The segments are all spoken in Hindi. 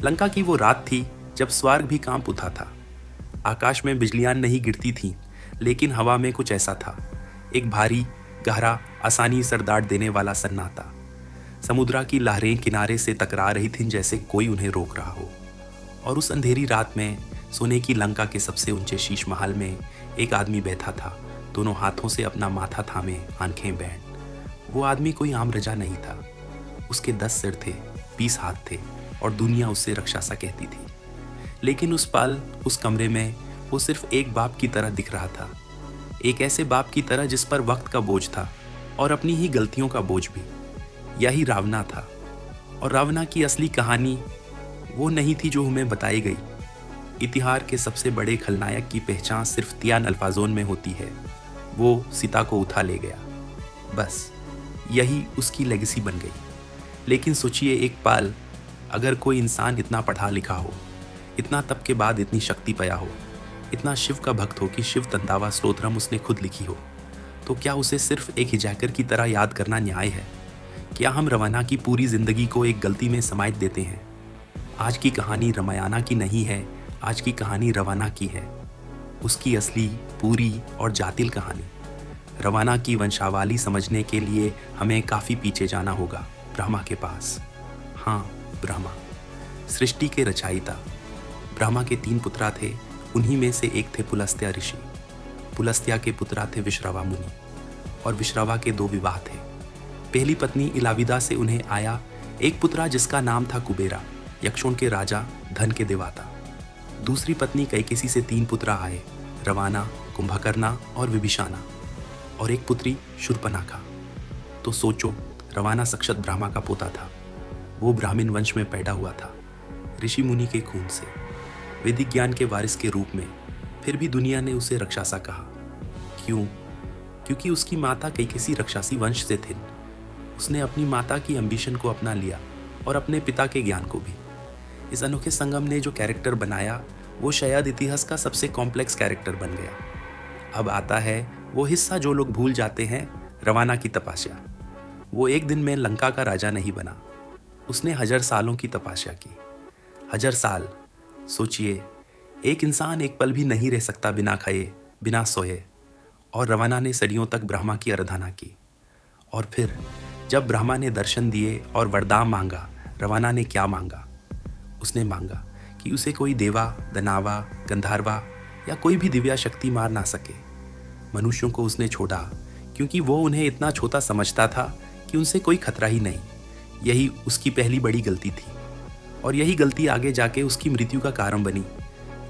लंका की वो रात थी जब स्वर्ग भी कांप उठा था। आकाश में बिजलियां नहीं गिरती थीं, लेकिन हवा में कुछ ऐसा था, एक भारी, गहरा, आसानी सर दाड़ देने वाला सन्नाटा। समुद्र की लहरें किनारे से टकरा रही थीं जैसे कोई उन्हें रोक रहा हो। और उस अंधेरी रात में सोने की लंका के सबसे ऊंचे शीश महल में एक आदमी बैठा था, दोनों हाथों से अपना माथा थामे, आंखें बैंड। वो आदमी कोई आम रजा नहीं था। उसके 10 सिर थे, 20 हाथ थे और दुनिया उससे रक्षासा कहती थी। लेकिन उस पल, उस कमरे में वो सिर्फ एक बाप की तरह दिख रहा था। एक ऐसे बाप की तरह जिस पर वक्त का बोझ था और अपनी ही गलतियों का बोझ भी। यही रावणा था। और रावणा की असली कहानी वो नहीं थी जो हमें बताई गई। इतिहास के सबसे बड़े खलनायक की पहचान सिर्फ 3 अल्फाजों में होती है, वो सीता को उठा ले गया। बस यही उसकी लेगेसी बन गई। लेकिन सोचिए एक पल, अगर कोई इंसान इतना पढ़ा लिखा हो, इतना तप के बाद इतनी शक्ति पाया हो, इतना शिव का भक्त हो कि शिव तंदावा स्तोत्रम उसने खुद लिखी हो, तो क्या उसे सिर्फ एक हिजाकर की तरह याद करना न्याय है? क्या हम रवाना की पूरी जिंदगी को एक गलती में समाइट देते हैं? आज की कहानी रामायणा की नहीं है, आज की कहानी रवाना की है। उसकी असली, पूरी और जातिल कहानी। रवाना की वंशावली समझने के लिए हमें काफ़ी पीछे जाना होगा, ब्रह्मा के पास। हाँ, ब्रह्मा, सृष्टि के रचयिता। ब्रह्मा के 3 पुत्र थे, उन्हीं में से एक थे पुलस्त्य ऋषि। पुलस्त्य के पुत्र थे विश्रवा मुनि और विश्रवा के 2 विवाह थे। पहली पत्नी इलाविदा से उन्हें आया एक पुत्र जिसका नाम था कुबेरा, यक्षों के राजा, धन के देवता। दूसरी पत्नी कैकेसी से 3 पुत्र आए, रवाना, कुंभकर्णा और विभीषणा, और एक पुत्री शूर्पणखा। तो सोचो, रवाना साक्षात ब्रह्मा का पोता था। वो ब्राह्मण वंश में पैदा हुआ था, ऋषि मुनि के खून से, वैदिक ज्ञान के वारिस के रूप में। फिर भी दुनिया ने उसे राक्षसा कहा। क्यों? क्योंकि उसकी माता कैकेसी राक्षसी वंश से थी। उसने अपनी माता की एम्बिशन को अपना लिया और अपने पिता के ज्ञान को भी। इस अनोखे संगम ने जो कैरेक्टर बनाया, वो शायद इतिहास का सबसे कॉम्प्लेक्स कैरेक्टर बन गया। अब आता है वो हिस्सा जो लोग भूल जाते हैं, रवाना की तपस्या। वो एक दिन में लंका का राजा नहीं बना, उसने 1000 सालों की तपस्या की। 1000 साल। सोचिए, एक इंसान एक पल भी नहीं रह सकता बिना खाए, बिना सोए। और रवाना ने सदियों तक ब्रह्मा की आराधना की। और फिर जब ब्रह्मा ने दर्शन दिए और वरदान मांगा, रवाना ने क्या मांगा? उसने मांगा कि उसे कोई देवा, दनावा, गंधर्वा या कोई भी दिव्या शक्ति मार ना सके। मनुष्यों को उसने छोड़ा क्योंकि वो उन्हें इतना छोटा समझता था कि उनसे कोई खतरा ही नहीं। यही उसकी पहली बड़ी गलती थी और यही गलती आगे जाके उसकी मृत्यु का कारण बनी।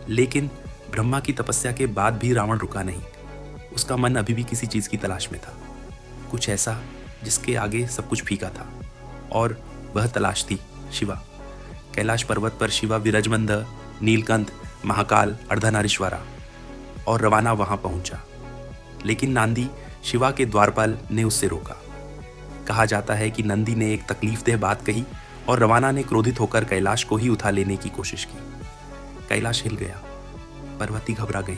लेकिन ब्रह्मा की तपस्या के बाद भी रावण रुका नहीं। उसका मन अभी भी किसी चीज़ की तलाश में था, कुछ ऐसा जिसके आगे सब कुछ फीका था। और वह तलाश थी शिवा। कैलाश पर्वत पर शिवा विराजमंद, नीलकंठ, महाकाल, अर्धनारीश्वरा। और रवाना वहां पहुंचा, लेकिन नांदी, शिवा के द्वारपाल, ने उससे रोका। कहा जाता है कि नंदी ने एक तकलीफदेह बात कही और रवाना ने क्रोधित होकर कैलाश को ही उठा लेने की कोशिश की। कैलाश हिल गया, पार्वती घबरा गई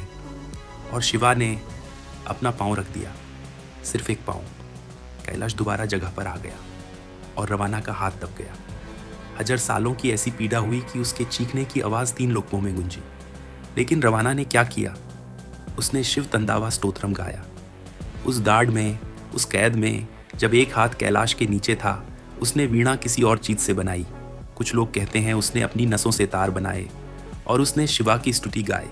और शिवा ने अपना पांव रख दिया, सिर्फ एक पांव। कैलाश दोबारा जगह पर आ गया और रवाना का हाथ दब गया। 1000 सालों की ऐसी पीड़ा हुई कि उसके चीखने की आवाज़ 3 लोकों में गूंजी। लेकिन रवाना ने क्या किया? उसने शिव तंदावा स्तोत्रम गाया। उस दाढ़ में, उस कैद में, जब एक हाथ कैलाश के नीचे था, उसने वीणा किसी और चीज़ से बनाई। कुछ लोग कहते हैं उसने अपनी नसों से तार बनाए और उसने शिवा की स्तुति गाई।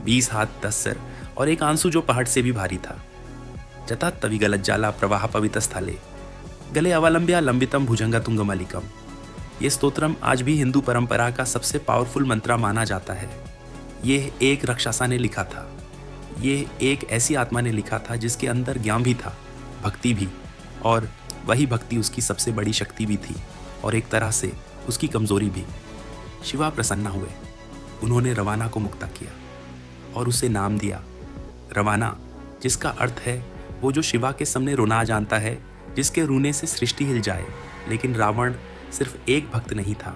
20 हाथ, 10 सिर और एक आंसू जो पहाड़ से भी भारी था। जता तवि गलज्जाला प्रवाह पवित स्थले, गले अवलंब्या लंबितम भुजंगा तुंगमलिकम। ये स्तोत्रम आज भी हिंदू परंपरा का सबसे पावरफुल मंत्र माना जाता है। ये एक राक्षसा ने लिखा था। ये एक ऐसी आत्मा ने लिखा था जिसके अंदर ज्ञान भी था, भक्ति भी, और वही भक्ति उसकी सबसे बड़ी शक्ति भी थी और एक तरह से उसकी कमजोरी भी। शिवा प्रसन्न हुए। उन्होंने रवाना को मुक्त किया और उसे नाम दिया रवाना, जिसका अर्थ है वो जो शिवा के सामने रोना जानता है, जिसके रोने से सृष्टि हिल जाए। लेकिन रावण सिर्फ एक भक्त नहीं था,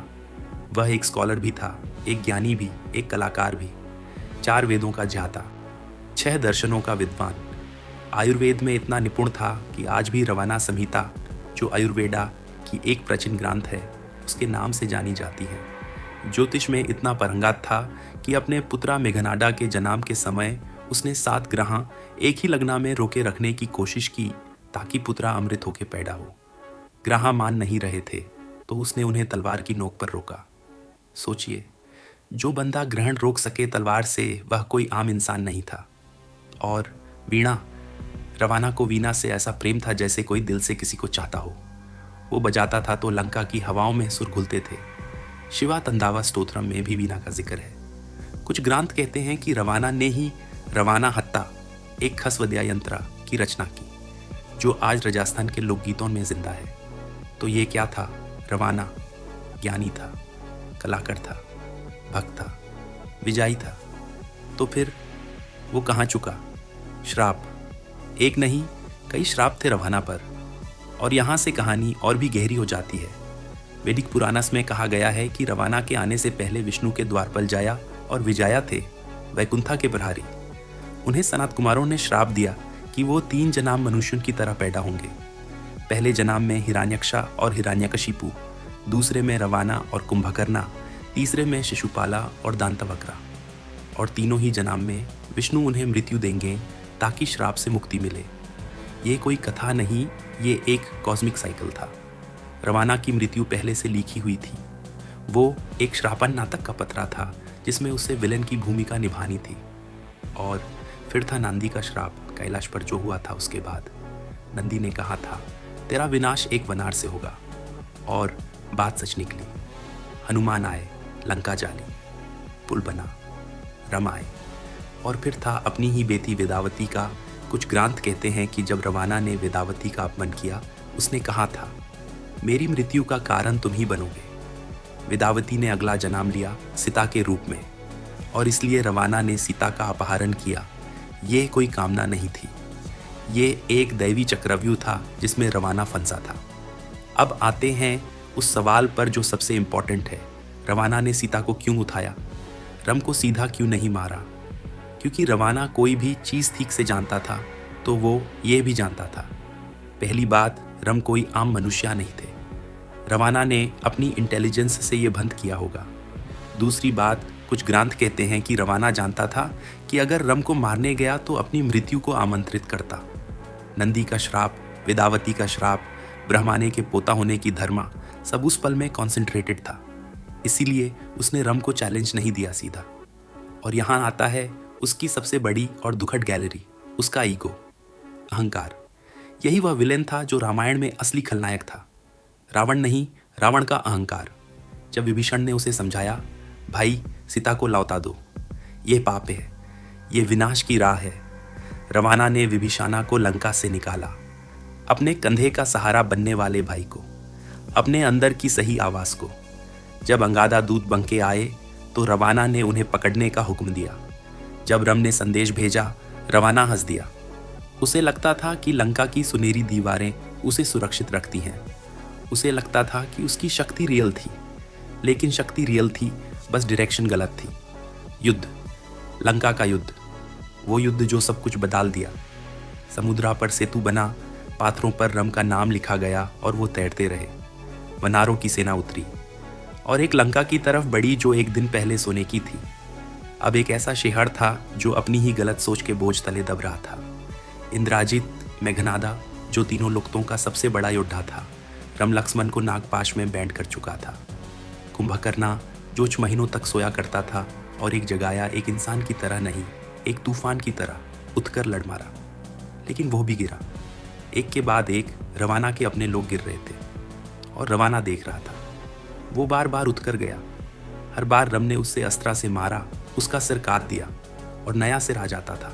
वह एक स्कॉलर भी था, एक ज्ञानी भी, एक कलाकार भी, 4 वेदों का ज्ञाता, 6 दर्शनों का विद्वान। आयुर्वेद में इतना निपुण था कि आज भी रवाना संहिता, जो आयुर्वेदा की एक प्राचीन ग्रंथ है, उसके नाम से जानी जाती है। ज्योतिष में इतना परंगात था कि अपने पुत्रा मेघनाडा के जन्म के समय उसने 7 ग्रह एक ही लगना में रोके रखने की कोशिश की ताकि पुत्रा अमृत होके पैदा हो। ग्रह मान नहीं रहे थे तो उसने उन्हें तलवार की नोक पर रोका। सोचिए, जो बंदा ग्रहण रोक सके तलवार से वह कोई आम इंसान नहीं था। और वीणा, रवाना को वीणा से ऐसा प्रेम था जैसे कोई दिल से किसी को चाहता हो। वो बजाता था तो लंका की हवाओं में सुर घुलते थे। शिवा तंदावा स्तोत्रम में भी वीणा का जिक्र है। कुछ ग्रंथ कहते हैं कि रवाना ने ही रवाना हत्ता, एक खसवद्या यंत्र की रचना की, जो आज राजस्थान के लोकगीतों में जिंदा है। तो ये क्या था? रवाना ज्ञानी था, कलाकार था, भक्त था, विजयी था। तो फिर वो कहाँ चुका? श्राप, एक नहीं कई श्राप थे रवाना पर। और यहाँ से कहानी और भी गहरी हो जाती है। वैदिक पुराणस में कहा गया है कि रवाना के आने से पहले विष्णु के द्वारपाल जाया और विजया थे वैकुंठा के प्रहरी। उन्हें सनत कुमारों ने श्राप दिया कि वो 3 जन्म मनुष्यों की तरह पैदा होंगे। पहले जन्म में हिरण्यक्षा और हिरण्यकशिपु, दूसरे में रवाना और कुंभकर्णा, तीसरे में शिशुपाला और दांतवक्रा। और तीनों ही जन्म में विष्णु उन्हें मृत्यु देंगे ताकि श्राप से मुक्ति मिले। ये कोई कथा नहीं, ये एक कॉस्मिक साइकिल था। रवाना की मृत्यु पहले से लिखी हुई थी। वो एक श्रापन नाटक का पत्रा था जिसमें उसे विलेन की भूमिका निभानी थी। और फिर था नंदी का श्राप, कैलाश पर जो हुआ था उसके बाद। नंदी ने कहा था, तेरा विनाश एक वनार से होगा। और बात सच निकली। हनुमान आए, लंका जाली, पुल बना, रम आए। और फिर था अपनी ही बेटी वेदावती का। कुछ ग्रंथ कहते हैं कि जब रवाना ने वेदावती का अपमान किया, उसने कहा था, मेरी मृत्यु का कारण तुम ही बनोगे। वेदावती ने अगला जन्म लिया सीता के रूप में, और इसलिए रवाना ने सीता का अपहरण किया। ये कोई कामना नहीं थी, ये एक दैवी चक्रव्यूह था जिसमें रवाना फंसा था। अब आते हैं उस सवाल पर जो सबसे इंपॉर्टेंट है, रवाना ने सीता को क्यों उठाया? रम को सीधा क्यों नहीं मारा? क्योंकि रवाना कोई भी चीज़ ठीक से जानता था तो वो ये भी जानता था। पहली बात, रम कोई आम मनुष्य नहीं थे। रवाना ने अपनी इंटेलिजेंस से ये बंद किया होगा। दूसरी बात, कुछ ग्रंथ कहते हैं कि रवाना जानता था कि अगर रम को मारने गया तो अपनी मृत्यु को आमंत्रित करता। नंदी का श्राप, वेदावती का श्राप, ब्रह्माने के पोता होने की धर्मा, सब उस पल में कॉन्सेंट्रेटेड था। इसीलिए उसने रम को चैलेंज नहीं दिया सीधा। और यहाँ आता है उसकी सबसे बड़ी और दुखद गैलरी, उसका ईगो, अहंकार। यही वह विलेन था जो रामायण में असली खलनायक था। रावण नहीं, रावण का अहंकार। जब विभीषण ने उसे समझाया, भाई सीता को लौटा दो, ये पाप है, ये विनाश की राह है, रवाना ने विभीषणा को लंका से निकाला। अपने कंधे का सहारा बनने वाले भाई को, अपने अंदर की सही आवाज़ को। जब अंगादा दूत बंके आए तो रवाना ने उन्हें पकड़ने का हुक्म दिया। जब रम ने संदेश भेजा, रवाना हंस दिया। उसे लगता था कि लंका की सुनहरी दीवारें उसे सुरक्षित रखती हैं। उसे लगता था कि उसकी शक्ति रियल थी, लेकिन शक्ति रियल थी, बस डायरेक्शन गलत थी। युद्ध, लंका का युद्ध, वो युद्ध जो सब कुछ बदल दिया। समुद्रा पर सेतु बना, पाथरों पर रम का नाम लिखा गया और वो तैरते रहे। वनारों की सेना उतरी और एक लंका की तरफ बढ़ी जो एक दिन पहले सोने की थी। अब एक ऐसा शहर था जो अपनी ही गलत सोच के बोझ तले दब रहा था। इंद्राजित, मेघनादा, जो तीनों लोकतों का सबसे बड़ा योद्धा था, रम लक्ष्मण को नागपाश में बैंड कर चुका था। कुंभकर्णा, जो कुछ महीनों तक सोया करता था और एक जगाया, एक इंसान की तरह नहीं, एक तूफान की तरह उठकर लड़ मारा। लेकिन वो भी गिरा। एक के बाद एक रवाना के अपने लोग गिर रहे थे और रवाना देख रहा था। वो बार बार उठकर गया। हर बार रम ने उससे अस्त्रा से मारा, उसका सिर काट दिया और नया सिर आ जाता था,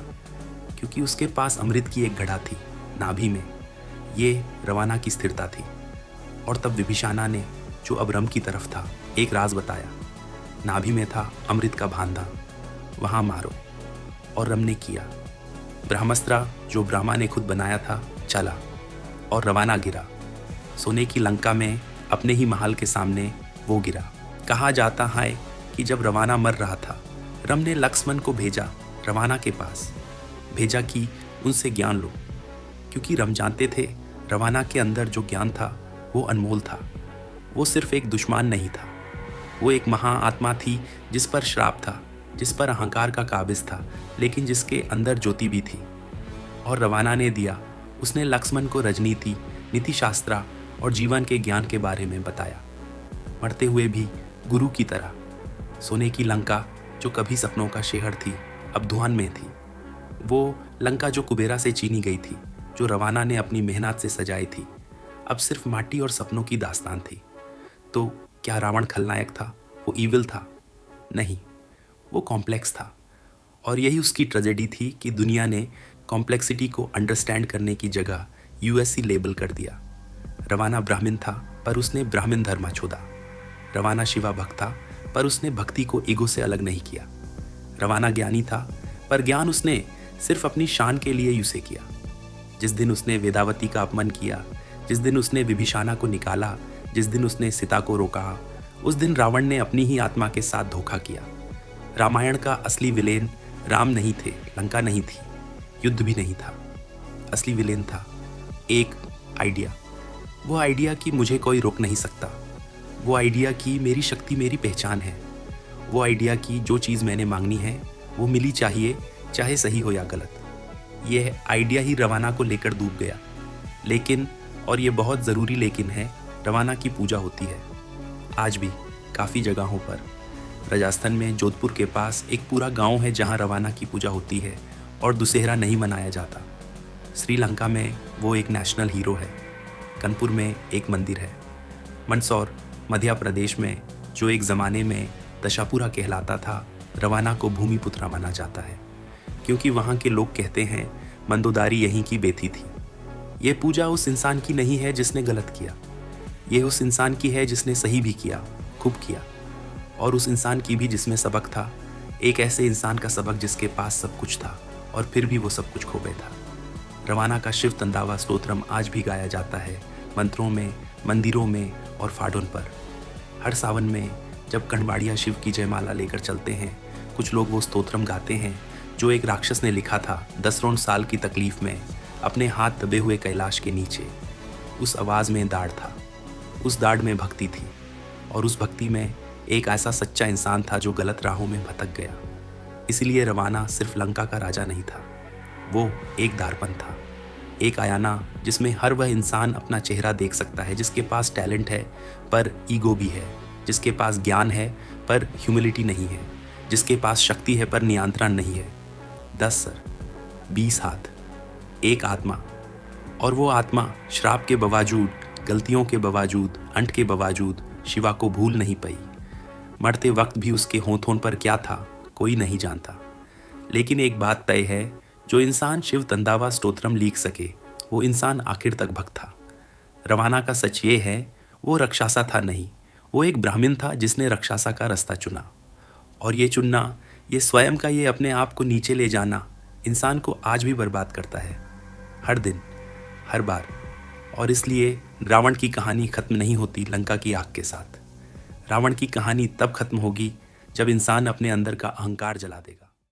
क्योंकि उसके पास अमृत की एक घड़ा थी नाभि में। ये रवाना की स्थिरता थी। और तब विभीषणा ने, जो अब रम की तरफ था, एक राज बताया। नाभि में था अमृत का भांडा, वहाँ मारो। और रम ने किया। ब्रह्मास्त्र, जो ब्रह्मा ने खुद बनाया था, चला और रवाना गिरा। सोने की लंका में अपने ही महल के सामने वो गिरा। कहा जाता है कि जब रवाना मर रहा था, रम ने लक्ष्मण को भेजा रवाना के पास, भेजा कि उनसे ज्ञान लो, क्योंकि रम जानते थे रवाना के अंदर जो ज्ञान था वो अनमोल था। वो सिर्फ एक दुश्मन नहीं था, वो एक महा आत्मा थी जिस पर श्राप था, जिस पर अहंकार का काबिज था, लेकिन जिसके अंदर ज्योति भी थी। और रवाना ने दिया, उसने लक्ष्मण को राजनीति, नीति शास्त्र और जीवन के ज्ञान के बारे में बताया। मरते हुए भी गुरु की तरह। सोने की लंका जो कभी सपनों का शहर थी, अब धुआं में थी। वो लंका जो कुबेरा से चीनी गई थी, जो रवाना ने अपनी मेहनत से सजाई थी, अब सिर्फ माटी और सपनों की दास्तान थी। तो क्या रावण खलनायक था? वो ईविल था? नहीं, वो कॉम्प्लेक्स था। और यही उसकी ट्रेजेडी थी कि दुनिया ने कॉम्प्लेक्सिटी को अंडरस्टैंड करने की जगह यूएससी लेबल कर दिया। रवाना ब्राह्मण था, पर उसने ब्राह्मण धर्म छोड़ा। रवाना शिवा भक्त था, पर उसने भक्ति को ईगो से अलग नहीं किया। रवाना ज्ञानी था, पर ज्ञान उसने सिर्फ अपनी शान के लिए यूसे किया। जिस दिन उसने वेदावती का अपमान किया, जिस दिन उसने विभीषणा को निकाला, जिस दिन उसने सीता को रोका, उस दिन रावण ने अपनी ही आत्मा के साथ धोखा किया। रामायण का असली विलेन राम नहीं थे, लंका नहीं थी, युद्ध भी नहीं था। असली विलेन था एक आइडिया। वो आइडिया कि मुझे कोई रोक नहीं सकता। वो आइडिया कि मेरी शक्ति मेरी पहचान है। वो आइडिया कि जो चीज़ मैंने मांगनी है वो मिली चाहिए, चाहे सही हो या गलत। यह आइडिया ही रवाना को लेकर डूब गया। लेकिन, और ये बहुत ज़रूरी लेकिन है, रवाना की पूजा होती है आज भी काफ़ी जगहों पर। राजस्थान में जोधपुर के पास एक पूरा गांव है जहां रवाना की पूजा होती है और दुशहरा नहीं मनाया जाता। श्रीलंका में वो एक नेशनल हीरो है। कानपुर में एक मंदिर है। मंदसौर मध्य प्रदेश में, जो एक ज़माने में दशापुरा कहलाता था, रवाना को भूमिपुत्रा माना जाता है, क्योंकि वहाँ के लोग कहते हैं मंदोदारी यहीं की बेथी थी। ये पूजा उस इंसान की नहीं है जिसने गलत किया, ये उस इंसान की है जिसने सही भी किया, खूब किया। और उस इंसान की भी जिसमें सबक था, एक ऐसे इंसान का सबक जिसके पास सब कुछ था और फिर भी वो सब कुछ खो बैठा। रवाना का शिव तंदावा स्तोत्रम आज भी गाया जाता है, मंत्रों में, मंदिरों में और फाड़ों पर। हर सावन में जब कणवाड़िया शिव की जयमाला लेकर चलते हैं, कुछ लोग वो स्तोत्रम गाते हैं जो एक राक्षस ने लिखा था 10 साल की तकलीफ में, अपने हाथ दबे हुए कैलाश के नीचे। उस आवाज़ में दाढ़ था, उस दाढ़ में भक्ति थी, और उस भक्ति में एक ऐसा सच्चा इंसान था जो गलत राहों में भटक गया। इसलिए रवाना सिर्फ लंका का राजा नहीं था, वो एक दर्पण था, एक आयाना जिसमें हर वह इंसान अपना चेहरा देख सकता है, जिसके पास टैलेंट है पर ईगो भी है, जिसके पास ज्ञान है पर ह्यूमिलिटी नहीं है, जिसके पास शक्ति है पर नियंत्रण नहीं है। 10 सर, 20 हाथ, एक आत्मा। और वो आत्मा श्राप के बावजूद, गलतियों के बावजूद, अंट के बावजूद शिवा को भूल नहीं पाई। मरते वक्त भी उसके होंठ पर क्या था कोई नहीं जानता। लेकिन एक बात तय है, जो इंसान शिव तंदावा स्तोत्रम लिख सके वो इंसान आखिर तक भक्त था। रवाना का सच ये है, वो राक्षसा था नहीं, वो एक ब्राह्मण था जिसने राक्षसा का रास्ता चुना। और ये चुनना, ये स्वयं का, ये अपने आप को नीचे ले जाना इंसान को आज भी बर्बाद करता है, हर दिन, हर बार। और इसलिए रावण की कहानी खत्म नहीं होती लंका की आग के साथ। रावण की कहानी तब खत्म होगी जब इंसान अपने अंदर का अहंकार जला देगा।